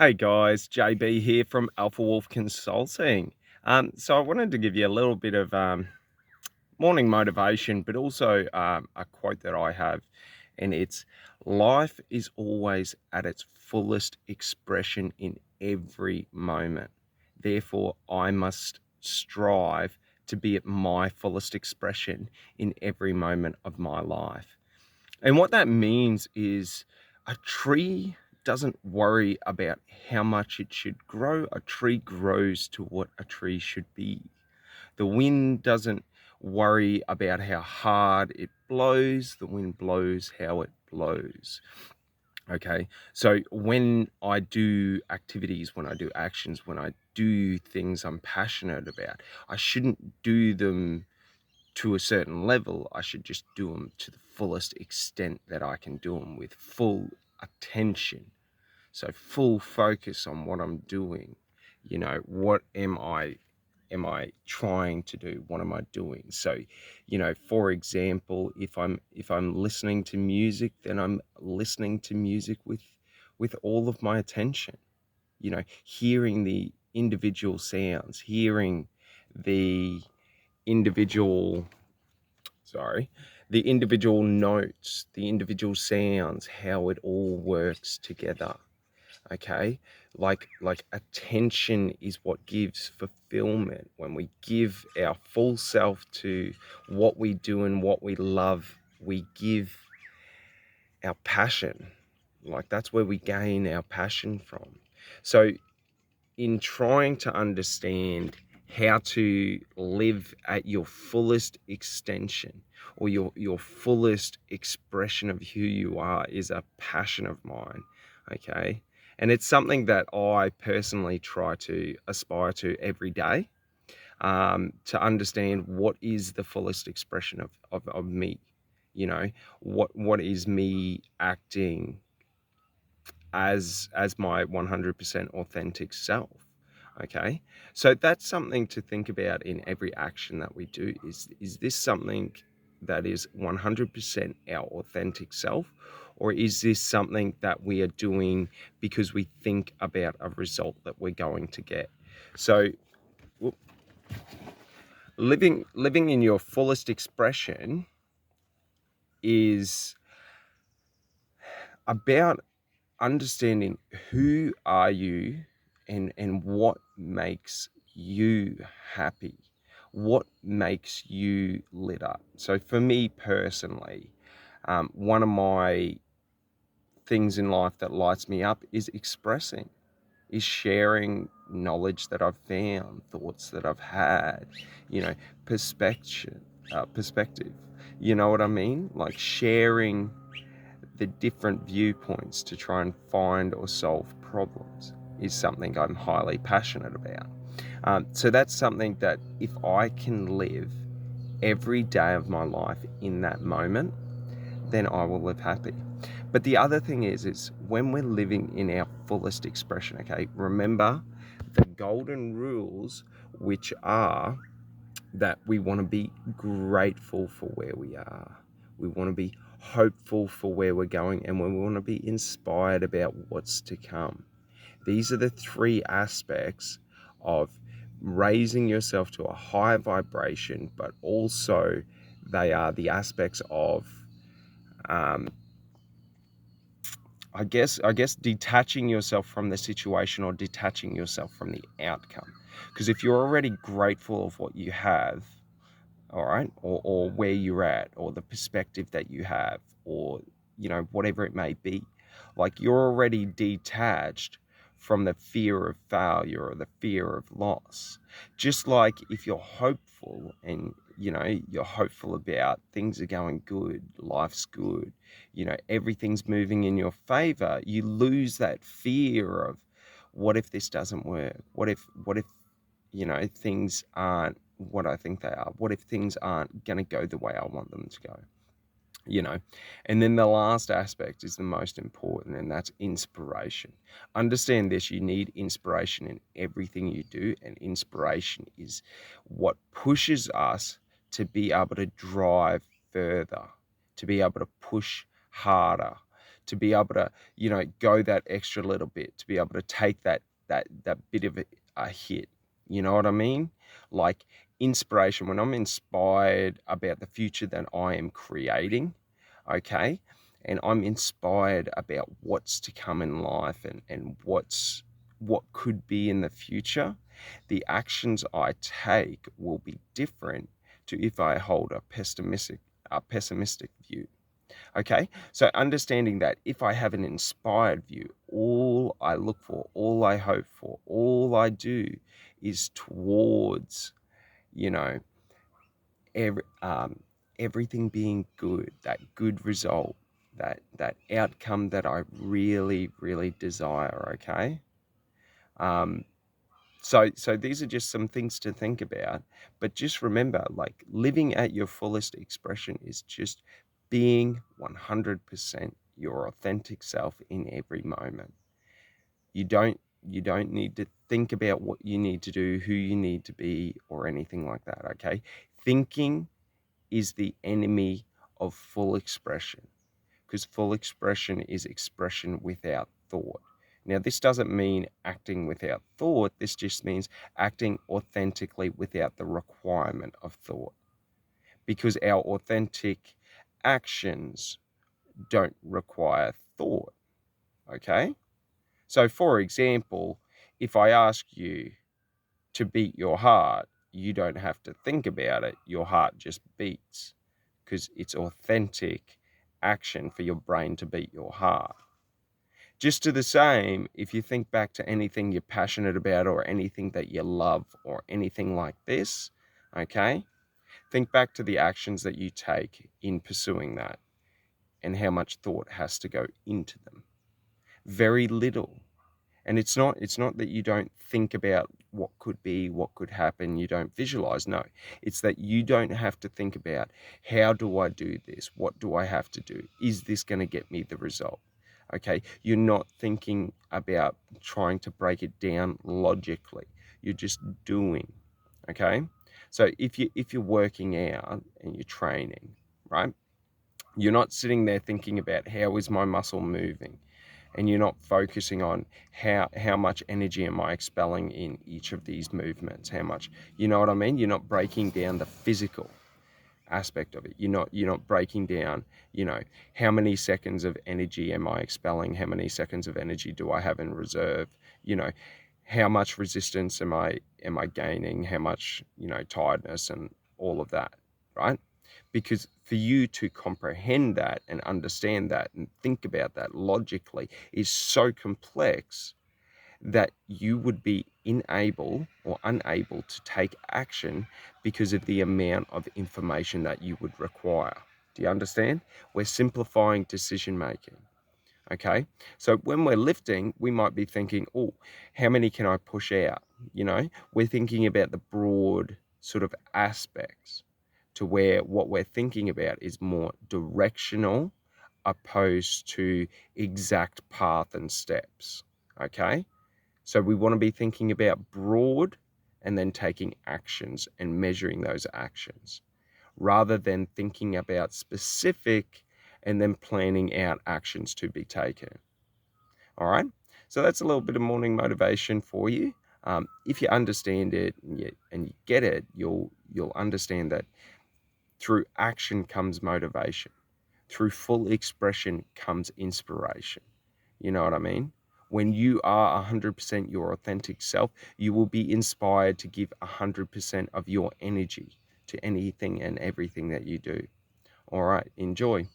Hey guys, JB here from Alpha Wolf Consulting. So I wanted to give you a little bit of morning motivation, but also a quote that I have, and it's life is always at its fullest expression in every moment. Therefore, I must strive to be at my fullest expression in every moment of my life. And what that means is a tree doesn't worry about how much it should grow. A tree grows to what a tree should be. The wind doesn't worry about how hard it blows. The wind blows how it blows. Okay. So when I do activities, when I do actions, when I do things I'm passionate about, I shouldn't do them to a certain level. I should just do them to the fullest extent that I can do them, with full attention. So full focus on what I'm doing. What am I trying to do? What am I doing? So, for example, if I'm listening to music, then I'm listening to music with all of my attention. Hearing the individual sounds, hearing the individual sorry, the individual notes, the individual sounds, how it all works together. Okay, like attention is what gives fulfillment. When we give our full self to what we do and what we love, we give our passion. Like, that's where we gain our passion from. So in trying to understand how to live at your fullest extension, or your fullest expression of who you are, is a passion of mine. Okay, and it's something that I personally try to aspire to every day, to understand what is the fullest expression of me. What is me acting as my 100% authentic self. Okay, so that's something to think about in every action that we do. Is this something that is 100% our authentic self, or is this something that we are doing because we think about a result that we're going to get? So living in your fullest expression is about understanding who are you, and what makes you happy, what makes you lit up. So for me personally, one of my things in life that lights me up is expressing, is sharing knowledge that I've found, thoughts that I've had, perspective, perspective. You know what I mean? Like sharing the different viewpoints to try and find or solve problems is something I'm highly passionate about. So that's something that if I can live every day of my life in that moment, then I will live happy. But the other thing is when we're living in our fullest expression, okay, remember the golden rules, which are that we want to be grateful for where we are. We want to be hopeful for where we're going, and we want to be inspired about what's to come. These are the three aspects of raising yourself to a higher vibration, but also they are the aspects of, I guess detaching yourself from the situation, or detaching yourself from the outcome. Because if you're already grateful of what you have, all right, or where you're at, or the perspective that you have, or whatever it may be, like, you're already detached from the fear of failure or the fear of loss. Just like if you're hopeful, and you're hopeful about things are going good, life's good, everything's moving in your favor, you lose that fear of, what if this doesn't work, what if things aren't what I think they are, what if things aren't going to go the way I want them to go. And then the last aspect is the most important, and that's inspiration. Understand this: you need inspiration in everything you do, and inspiration is what pushes us to be able to drive further, to be able to push harder, to be able to, go that extra little bit, to be able to take that bit of a hit. You know what I mean? Like inspiration, when I'm inspired about the future that I am creating, okay, and I'm inspired about what's to come in life and what could be in the future, the actions I take will be different to if I hold a pessimistic view. Okay, so understanding that if I have an inspired view, all I look for, all I hope for, all I do is towards, you know, every, everything being good, that good result, that outcome that I really, really desire. Okay. Um, so these are just some things to think about, but just remember, like living at your fullest expression is just being 100% your authentic self in every moment. You don't need to think about what you need to do, who you need to be, or anything like that, okay? Thinking is the enemy of full expression, because full expression is expression without thought. Now, this doesn't mean acting without thought. This just means acting authentically without the requirement of thought, because our authentic actions don't require thought. Okay? So, for example, if I ask you to beat your heart, you don't have to think about it. Your heart just beats because it's authentic action for your brain to beat your heart. Just to the same, if you think back to anything you're passionate about or anything that you love or anything like this, okay, think back to the actions that you take in pursuing that and how much thought has to go into them. Very little. And it's not that you don't think about what could be, what could happen, you don't visualize. No, it's that you don't have to think about, how do I do this? What do I have to do? Is this going to get me the result? Okay, you're not thinking about trying to break it down logically. You're just doing. Okay? So if you're working out and you're training, right? You're not sitting there thinking about, how is my muscle moving? And you're not focusing on how much energy am I expelling in each of these movements, how much, you know what I mean? You're not breaking down the physical aspect of it. You're not breaking down, how many seconds of energy am I expelling? How many seconds of energy do I have in reserve? You know, how much resistance am I gaining? How much, tiredness and all of that, right? Because for you to comprehend that and understand that and think about that logically is so complex that you would be unable to take action because of the amount of information that you would require. Do you understand? We're simplifying decision making. Okay. So when we're lifting, we might be thinking, oh, how many can I push out? We're thinking about the broad sort of aspects, to where what we're thinking about is more directional opposed to exact path and steps. Okay. So we want to be thinking about broad and then taking actions and measuring those actions, rather than thinking about specific and then planning out actions to be taken. All right. So that's a little bit of morning motivation for you. If you understand it and you get it, you'll understand that through action comes motivation. Through full expression comes inspiration. You know what I mean? When you are 100% your authentic self, you will be inspired to give 100% of your energy to anything and everything that you do. All right, enjoy.